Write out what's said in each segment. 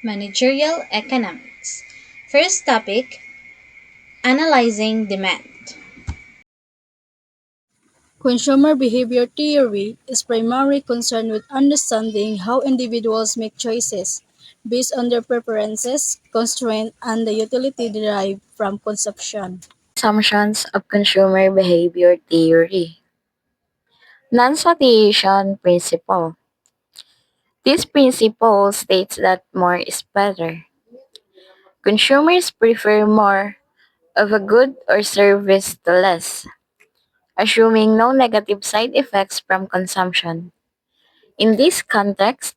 Managerial Economics. First topic, analyzing demand. Consumer behavior theory is primarily concerned with understanding how individuals make choices based on their preferences, constraints, and the utility derived from consumption. Assumptions of consumer behavior theory. Non-satiation principle. This principle states that more is better. Consumers prefer more of a good or service to less, assuming no negative side effects from consumption. In this context,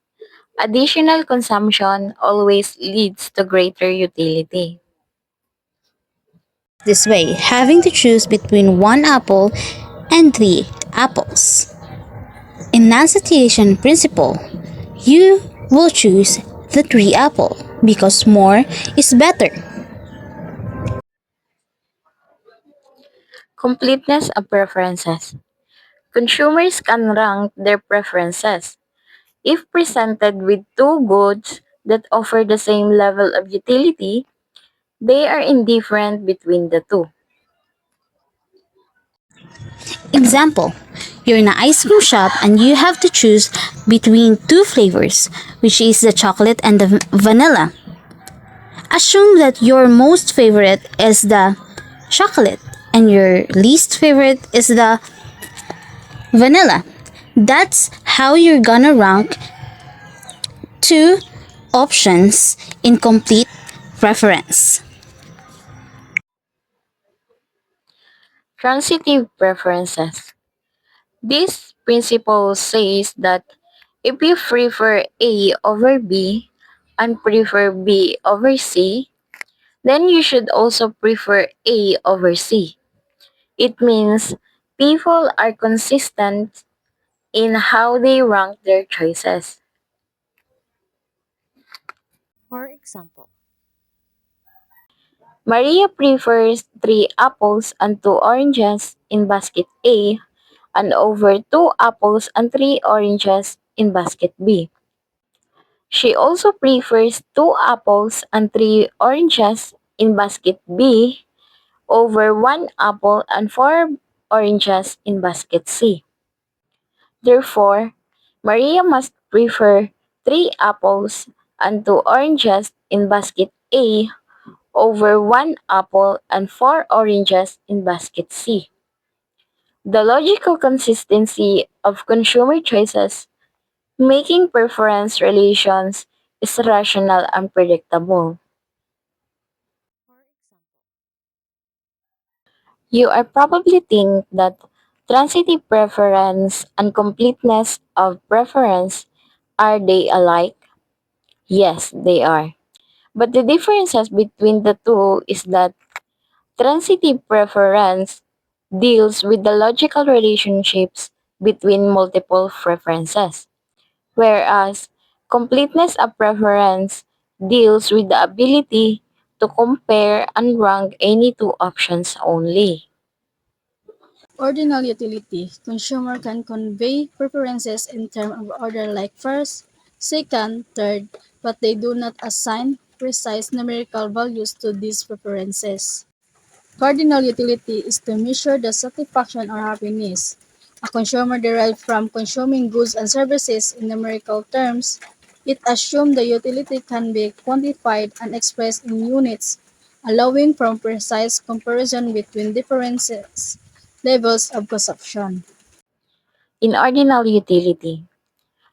additional consumption always leads to greater utility. This way, having to choose between one apple and three apples. In non-satiation principle, you will choose the three apple because more is better. Completeness of preferences. Consumers can rank their preferences. If presented with two goods that offer the same level of utility, they are indifferent between the two. Example, you're in an ice cream shop and you have to choose between two flavors, which is the chocolate and the vanilla. Assume that your most favorite is the chocolate and your least favorite is the vanilla. That's how you're gonna rank two options in complete preference. Transitive preferences. This principle says that if you prefer A over B and prefer B over C, then you should also prefer A over C. It means people are consistent in how they rank their choices. For example, Maria prefers 3 apples and 2 oranges in basket A and over 2 apples and 3 oranges in basket B. She also prefers 2 apples and 3 oranges in basket B over 1 apple and 4 oranges in basket C. Therefore, Maria must prefer 3 apples and 2 oranges in basket A over 1 apple and 4 oranges in basket C. The logical consistency of consumer choices making preference relations is rational and predictable. You are probably think that transitive preference and completeness of preference, are they alike? Yes, they are. But the differences between the two is that transitive preference deals with the logical relationships between multiple preferences, whereas completeness of preference deals with the ability to compare and rank any two options only. Ordinal utility. Consumer can convey preferences in terms of order like first, second, third, but they do not assign precise numerical values to these preferences. Cardinal utility is to measure the satisfaction or happiness a consumer derives from consuming goods and services in numerical terms. It assumes the utility can be quantified and expressed in units, allowing for precise comparison between different levels of consumption. In ordinal utility,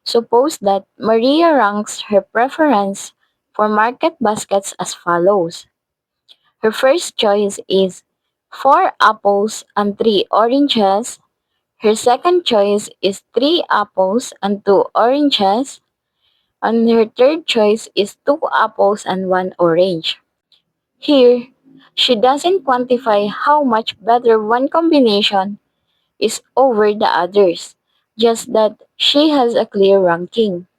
suppose that Maria ranks her preference for market baskets as follows. Her first choice is 4 apples and 3 oranges. Her second choice is 3 apples and 2 oranges. And her third choice is 2 apples and 1 orange. Here, she doesn't quantify how much better one combination is over the others, just that she has a clear ranking.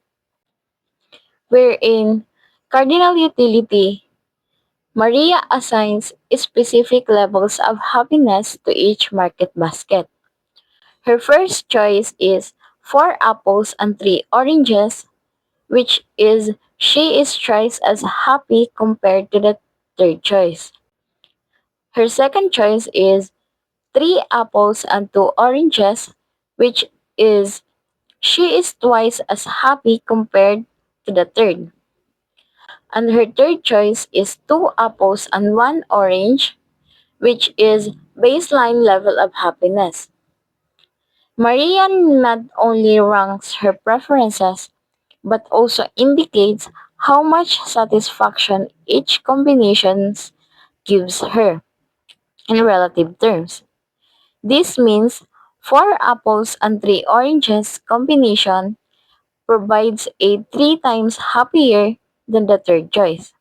Wherein cardinal utility, Maria assigns specific levels of happiness to each market basket. Her first choice is 4 apples and 3 oranges, which is She is twice as happy compared to the third choice. Her second choice is three apples and two oranges, which is she is twice as happy compared to the third. And her third choice is two apples and one orange, which is baseline level of happiness. Maria not only ranks her preferences but also indicates how much satisfaction each combination gives her in relative terms. This means four apples and three oranges combination provides a three times happier than the third choice,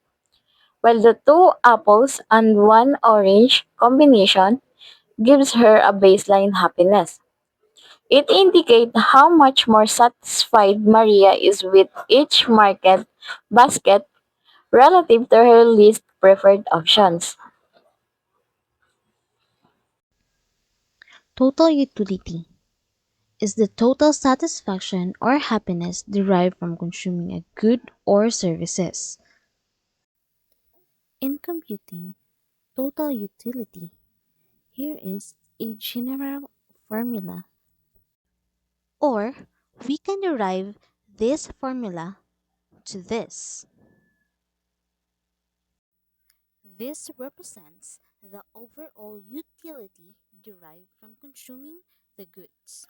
while the two apples and one orange combination gives her a baseline happiness. It indicates how much more satisfied Maria is with each market basket relative to her least preferred options. Total utility is the total satisfaction or happiness derived from consuming a good or services. In computing total utility, here is a general formula. Or we can derive this formula to this. This represents the overall utility derived from consuming the goods.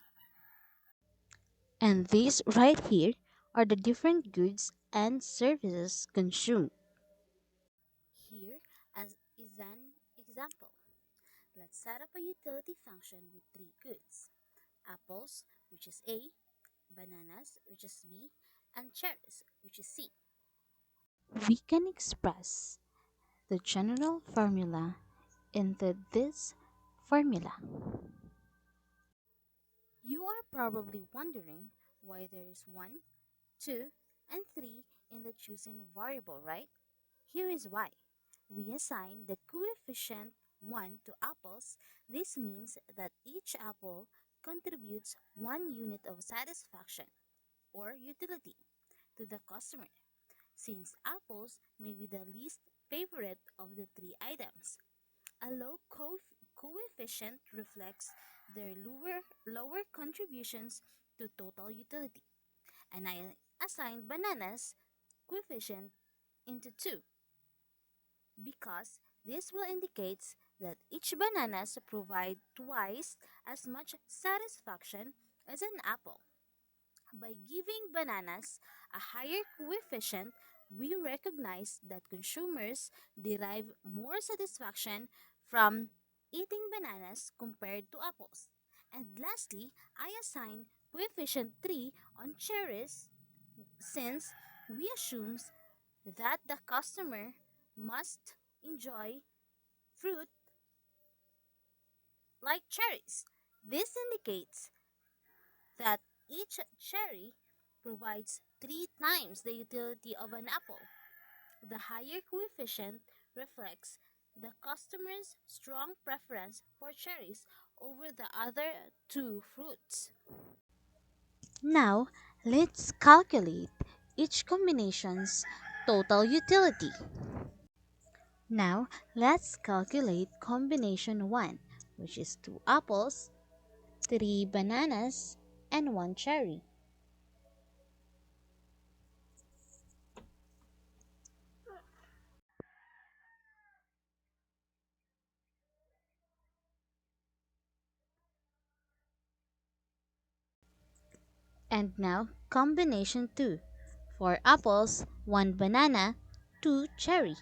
And these right here are the different goods and services consumed. Here as is an example. Let's set up a utility function with three goods: apples, which is A, bananas, which is B, and cherries, which is C. We can express the general formula into this formula. You are probably wondering why there is 1, 2, and 3 in the chosen variable, right? Here is why. We assign the coefficient 1 to apples. This means that each apple contributes 1 unit of satisfaction or utility to the customer, since apples may be the least favorite of the three items. A low coefficient reflects their lower contributions to total utility, and I assigned bananas coefficient into 2 because this will indicate that each bananas provide twice as much satisfaction as an apple. By giving bananas a higher coefficient, we recognize that consumers derive more satisfaction from eating bananas compared to apples. And lastly, I assign coefficient 3 on cherries since we assume that the customer must enjoy fruit like cherries. This indicates that each cherry provides three times the utility of an apple. The higher coefficient reflects the customer's strong preference for cherries over the other two fruits. Now, let's calculate each combination's total utility. Now, let's calculate combination 1, which is 2 apples, 3 bananas, and 1 cherry. And now, combination 2, 4 apples, 1 banana, 2 cherry.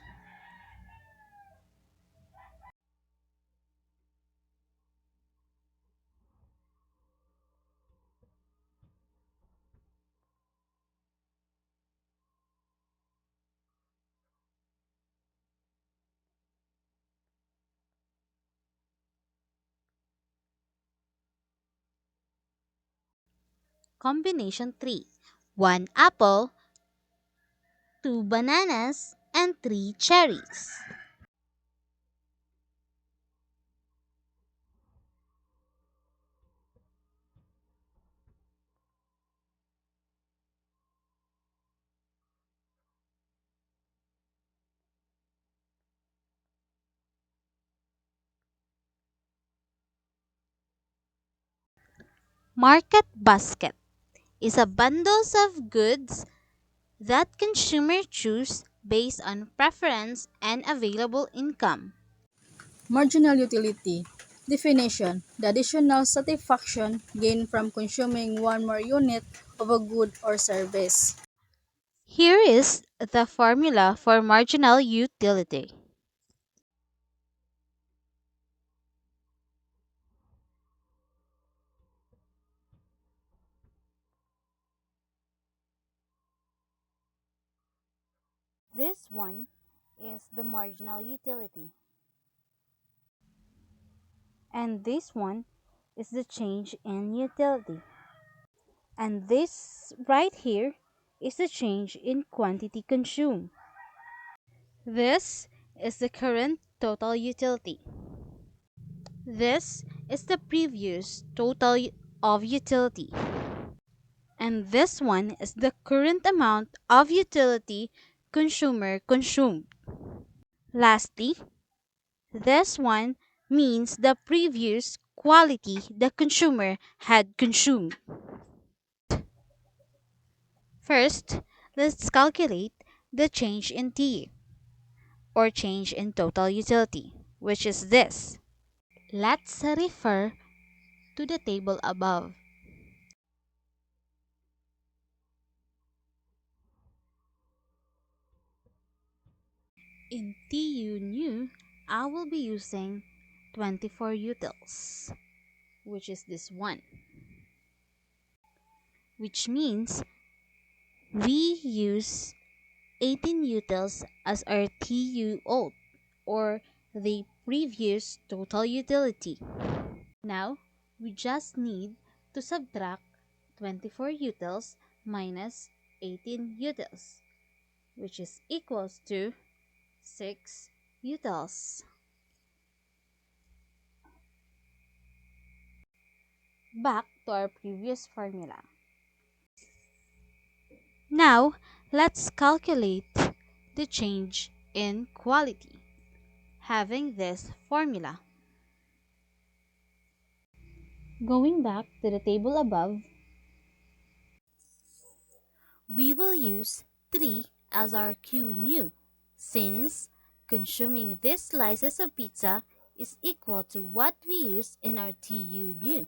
Combination 3, 1 apple, 2 bananas, and 3 cherries. Market basket is a bundles of goods that consumers choose based on preference and available income. Marginal utility. Definition: the additional satisfaction gained from consuming one more unit of a good or service. Here is the formula for marginal utility. This one is the marginal utility, and this one is the change in utility. And this right here is the change in quantity consumed. This is the current total utility. This is the previous of utility. And this one is the current amount of utility consumer consumed. Lastly, this one means the previous quality the consumer had consumed. First, let's calculate the change in T, or change in total utility, which is this. Let's refer to the table above. In TU new, I will be using 24 utils, which is this one, which means we use 18 utils as our TU old, or the previous total utility. Now, we just need to subtract 24 utils minus 18 utils, which is equals to 6 utils. Back to our previous formula. Now, let's calculate the change in quality, having this formula. Going back to the table above, we will use 3 as our Q new, since consuming these slices of pizza is equal to what we use in our TU new.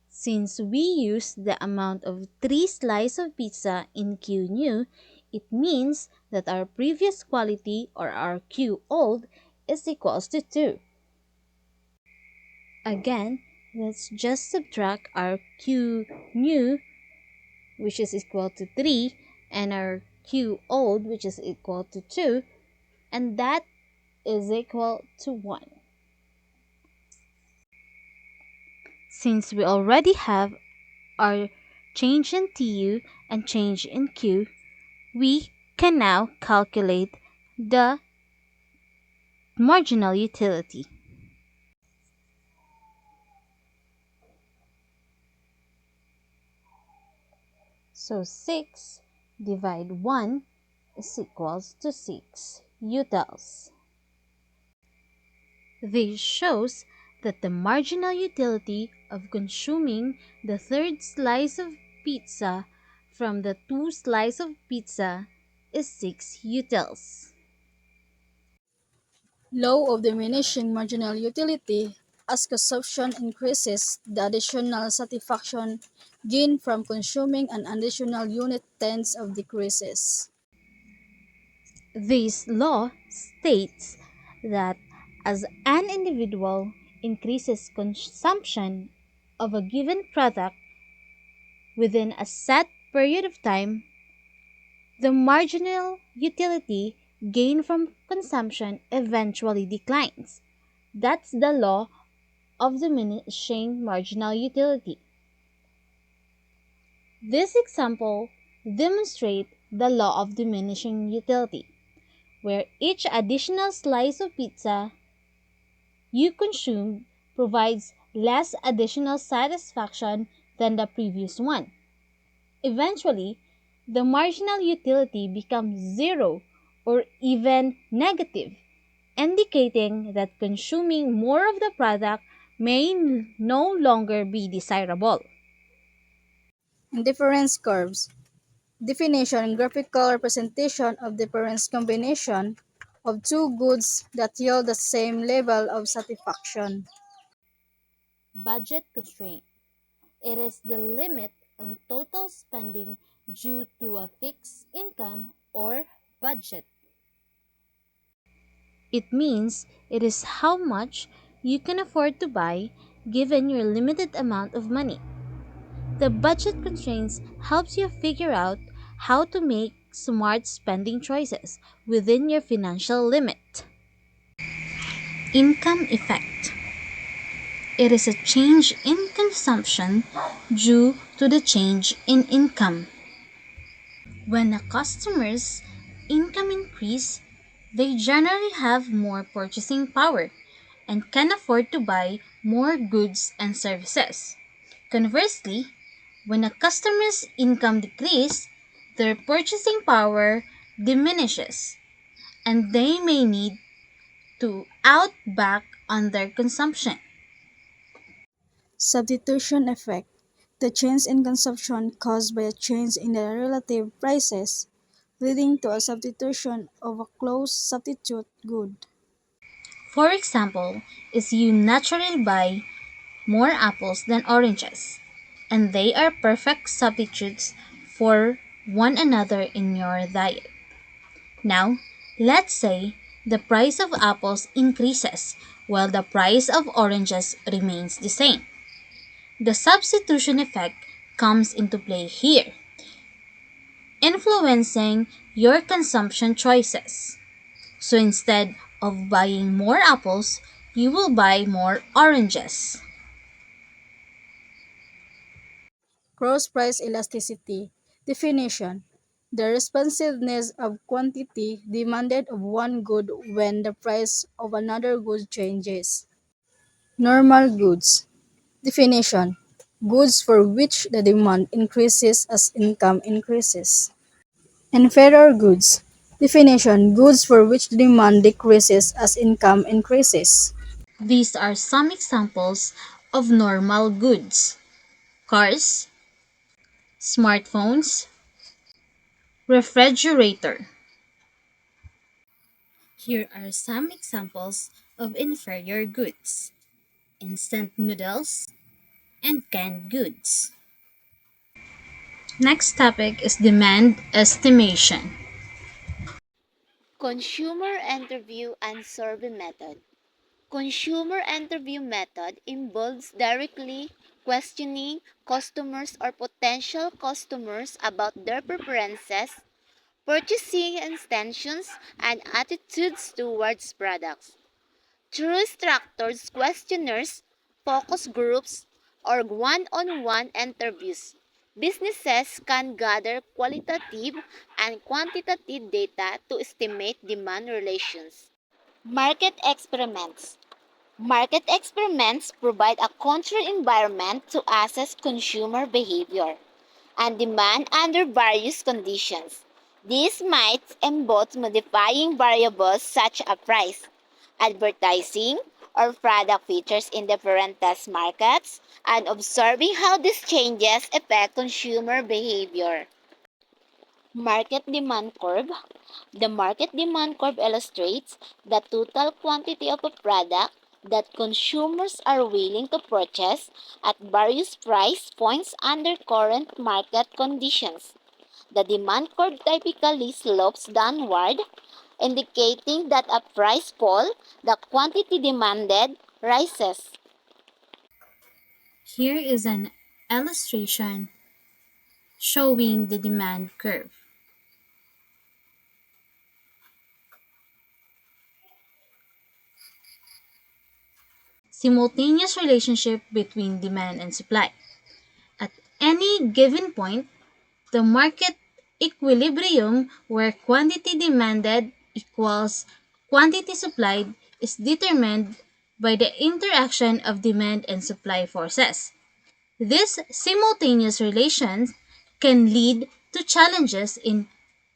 Since we use the amount of 3 slices of pizza in Q new, it means that our previous quality, or our Q old, is equals to 2. Again, let's just subtract our Q new, which is equal to 3, and our Q old, which is equal to 2, and that is equal to 1. Since we already have our change in TU and change in Q, we can now calculate the marginal utility. So 6 divide 1 is equals to 6 utils. This shows that the marginal utility of consuming the third slice of pizza from the 2 slices of pizza is 6 utils. Law of diminishing marginal utility. As consumption increases, the additional satisfaction gained from consuming an additional unit tends of decreases. This law states that as an individual increases consumption of a given product within a set period of time, the marginal utility gained from consumption eventually declines. That's the law of diminishing marginal utility. This example demonstrates the law of diminishing utility, where each additional slice of pizza you consume provides less additional satisfaction than the previous one. Eventually, the marginal utility becomes zero or even negative, indicating that consuming more of the product may no longer be desirable. Difference curves. Definition graphical representation of difference combination of two goods that yield the same level of satisfaction. Budget constraint. It is the limit on total spending due to a fixed income or budget. It means it is how much you can afford to buy given your limited amount of money. The budget constraints helps you figure out how to make smart spending choices within your financial limit. Income effect. It is a change in consumption due to the change in income. When a customer's income increase, they generally have more purchasing power and can afford to buy more goods and services. Conversely, when a customer's income decreases, their purchasing power diminishes and they may need to out back on their consumption. Substitution effect. The change in consumption caused by a change in the relative prices, leading to a substitution of a close substitute good. For example, is you naturally buy more apples than oranges, and they are perfect substitutes for one another in your diet. Now, let's say the price of apples increases while the price of oranges remains the same. The substitution effect comes into play here, influencing your consumption choices. So instead of buying more apples, you will buy more oranges. Cross price elasticity. Definition. The responsiveness of quantity demanded of one good when the price of another good changes. Normal goods. Definition. Goods for which the demand increases as income increases. Inferior goods. Definition. Goods for which the demand decreases as income increases. These are some examples of normal goods: cars, smartphones, refrigerator. Here are some examples of inferior goods: instant noodles and canned goods. Next topic is demand estimation. Consumer interview and survey method. Consumer interview method involves directly questioning customers or potential customers about their preferences, purchasing intentions, and attitudes towards products. Through structured questionnaires, focus groups, or one-on-one interviews, businesses can gather qualitative and quantitative data to estimate demand relations. Market experiments. Market experiments provide a controlled environment to assess consumer behavior and demand under various conditions. These might involve modifying variables such as price, advertising, or product features in different test markets, and observing how these changes affect consumer behavior. Market demand curve. The market demand curve illustrates the total quantity of a product that consumers are willing to purchase at various price points under current market conditions. The demand curve typically slopes downward, indicating that a price fall, the quantity demanded rises. Here is an illustration showing the demand curve. Simultaneous relationship between demand and supply. At any given point, the market equilibrium where quantity demanded equals quantity supplied is determined by the interaction of demand and supply forces. These simultaneous relations can lead to challenges in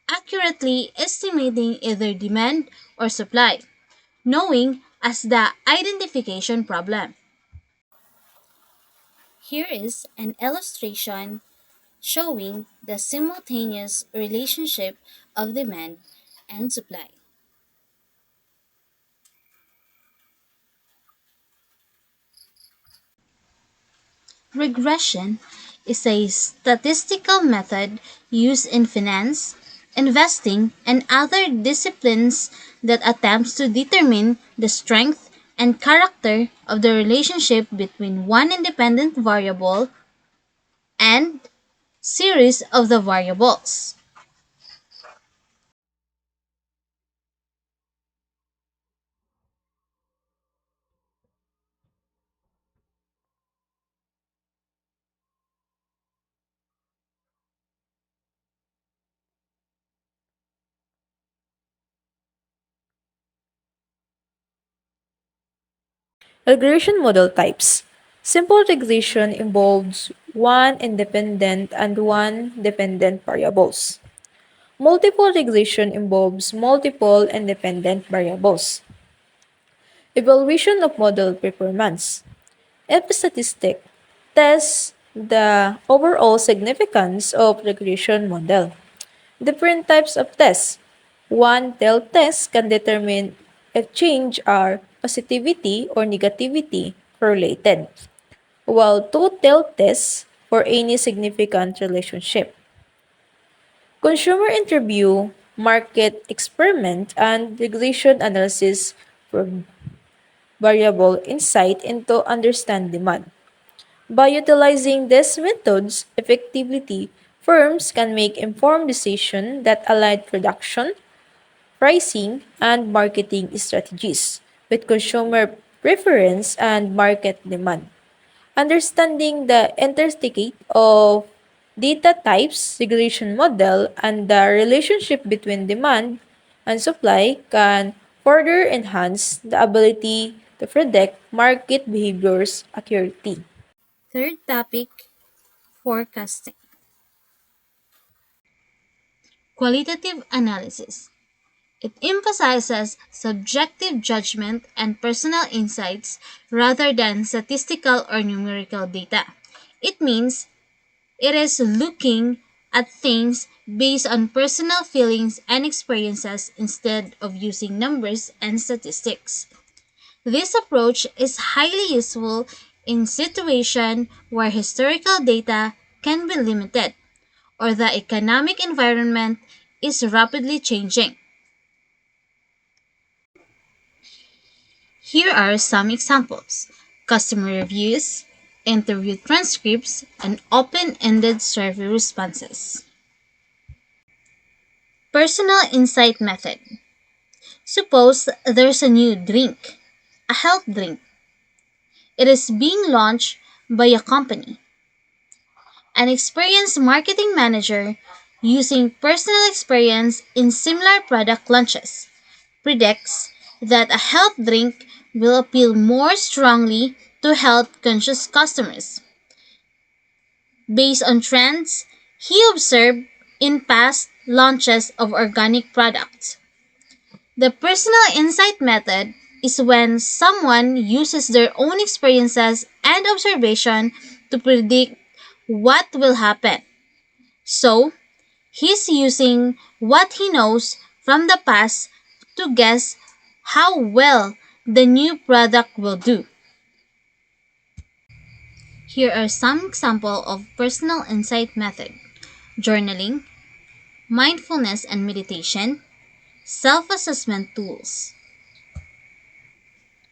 accurately estimating either demand or supply, knowing as the identification problem. Here is an illustration showing the simultaneous relationship of demand and supply. Regression is a statistical method used in finance, investing, and other disciplines that attempts to determine the strength and character of the relationship between one independent variable and series of the variables. Regression model types. Simple regression involves one independent and one dependent variables. Multiple regression involves multiple independent variables. Evaluation of model performance. If statistic tests the overall significance of regression model. Different types of tests. One tail test can determine if change are positivity or negativity correlated, while two tail tests for any significant relationship. Consumer interview, market experiment, and regression analysis provide variable insight into understand demand. By utilizing these methods effectively, firms can make informed decisions that align production, pricing, and marketing strategies with consumer preference and market demand. Understanding the interstate of data types, regression model, and the relationship between demand and supply can further enhance the ability to predict market behaviors accurately. Third topic, forecasting. Qualitative analysis. It emphasizes subjective judgment and personal insights rather than statistical or numerical data. It means it is looking at things based on personal feelings and experiences instead of using numbers and statistics. This approach is highly useful in situations where historical data can be limited or the economic environment is rapidly changing. Here are some examples: customer reviews, interview transcripts, and open ended survey responses. Personal insight method. Suppose there's a new drink, a health drink. It is being launched by a company. An experienced marketing manager using personal experience in similar product launches predicts that a health drink will appeal more strongly to health conscious customers. Based on trends he observed in past launches of organic products. The personal insight method is when someone uses their own experiences and observation to predict what will happen. So, he's using what he knows from the past to guess how well the new product will do. Here are some examples of personal insight method: journaling, mindfulness and meditation, self-assessment tools.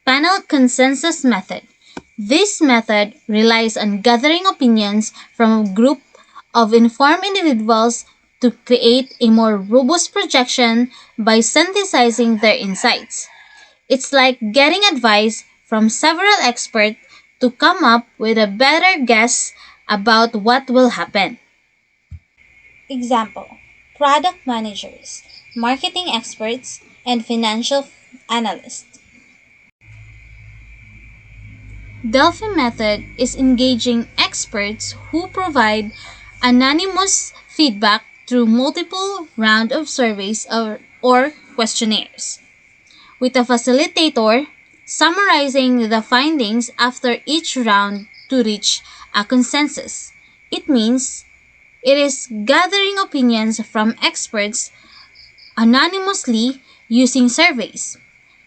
Panel consensus method. This method relies on gathering opinions from a group of informed individuals to create a more robust projection by synthesizing their insights. It's like getting advice from several experts to come up with a better guess about what will happen. Example: product managers, marketing experts, and financial analysts. Delphi method is engaging experts who provide anonymous feedback through multiple rounds of surveys or questionnaires, with a facilitator summarizing the findings after each round to reach a consensus. It means it is gathering opinions from experts anonymously using surveys.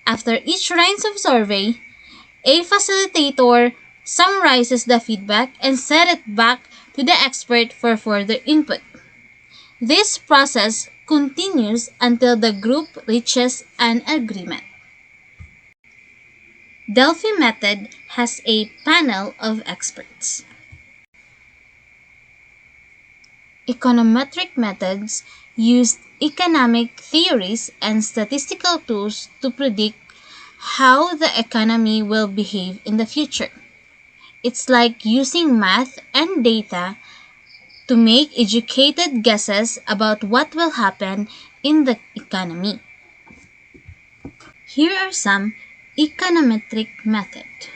After each round of survey, a facilitator summarizes the feedback and sends it back to the expert for further input. This process continues until the group reaches an agreement. Delphi method has a panel of experts. Econometric methods use economic theories and statistical tools to predict how the economy will behave in the future. It's like using math and data to make educated guesses about what will happen in the economy. Here are some econometric methods.